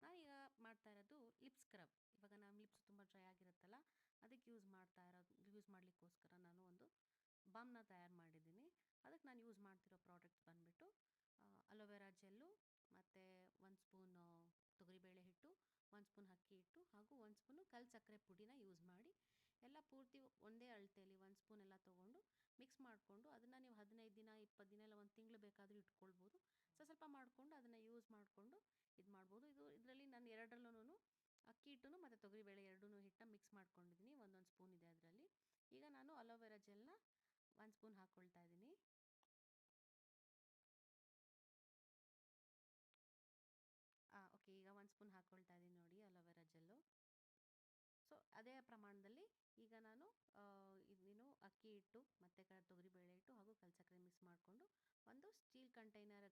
ನಾನೀಗ ಮಾಡ್ತಾ ಇರೋದು ಲಿಪ್ ಸ್ಕ್ರಬ್. ಇವಾಗ ನಮ್ಮ ಲಿಪ್ಸ್ ತುಂಬ ಡ್ರೈ ಆಗಿರುತ್ತಲ್ಲ, ಅದಕ್ಕೆ ಯೂಸ್ ಮಾಡಲಿಕ್ಕೋಸ್ಕರ ನಾನು ಒಂದು ಬಾಮ್ನ ತಯಾರು ಮಾಡಿದ್ದೀನಿ. ಅದಕ್ಕೆ ನಾನು ಯೂಸ್ ಮಾಡ್ತಿರೋ ಪ್ರಾಡಕ್ಟ್ಸ್ ಬಂದುಬಿಟ್ಟು ಅಲೋವೆರಾ ಜೆಲ್ಲು, ಮತ್ತು 1 ಸ್ಪೂನು ತೊಗರಿಬೇಳೆ ಹಿಟ್ಟು, 1 ಸ್ಪೂನ್ ಅಕ್ಕಿ ಹಿಟ್ಟು ಹಾಗೂ 1 ಸ್ಪೂನು ಕಲ್ಲು ಸಕ್ಕರೆ ಪುಡಿನ ಯೂಸ್ ಮಾಡಿ ಎಲ್ಲ ಪೂರ್ತಿ ಒಂದೇ ಅಳತೆಯಲ್ಲಿ 1 ಸ್ಪೂನ್ ಎಲ್ಲ ತೊಗೊಂಡು ಮಿಕ್ಸ್ ಮಾಡಿಕೊಂಡು ಅದನ್ನು ನೀವು 15 ದಿನ 20 ದಿನ ಇಲ್ಲ 1 ತಿಂಗಳು ಬೇಕಾದರೂ ಇಟ್ಕೊಳ್ಬೋದು. ಸ್ವಲ್ಪ ಮಾಡಿಕೊಂಡು ಅದನ್ನು ಯೂಸ್ ಮಾಡಿಕೊಂಡು ಇದು ಮಾಡ್ಬೋದು. ಇದರಲ್ಲಿ ನಾನು ಎರಡರಲ್ಲೂ ಅಕ್ಕಿ ಹಿಟ್ಟು ಮತ್ತು ತೊಗರಿಬೇಳೆ ಎರಡೂ ಹಿಟ್ಟನ್ನ ಮಿಕ್ಸ್ ಮಾಡ್ಕೊಂಡಿದ್ದೀನಿ. ಒಂದೊಂದು ಸ್ಪೂನ್ ಇದೆ ಅದರಲ್ಲಿ. ಈಗ ನಾನು ಅಲೋವೆರಾ ಜೆಲ್ನ 1 ಸ್ಪೂನ್ ಹಾಕ್ಕೊಳ್ತಾ ಇದ್ದೀನಿ. ಓಕೆ, ಈಗ 1 ಸ್ಪೂನ್ ಹಾಕ್ಕೊಳ್ತಾ ಇದ್ದೀನಿ ನೋಡಿ ಅಲೋವೆರಾ ಜೆಲ್ಲು. ಸೊ ಅದೇ ಪ್ರಮಾಣದಲ್ಲಿ ಈಗ ನಾನು ಇನ್ನೇನು ಅಕ್ಕಿ ಹಿಟ್ಟು ಮತ್ತು ತೊಗರಿಬೇಳೆ ಹಿಟ್ಟು ಹಾಗೂ ಕಲ್ಲು ಸಕ್ಕರೆ ಮಿಕ್ಸ್ ಮಾಡಿಕೊಂಡು ಒಂದು ಸ್ಟೀಲ್ ಕಂಟೈನರ್ಗೆ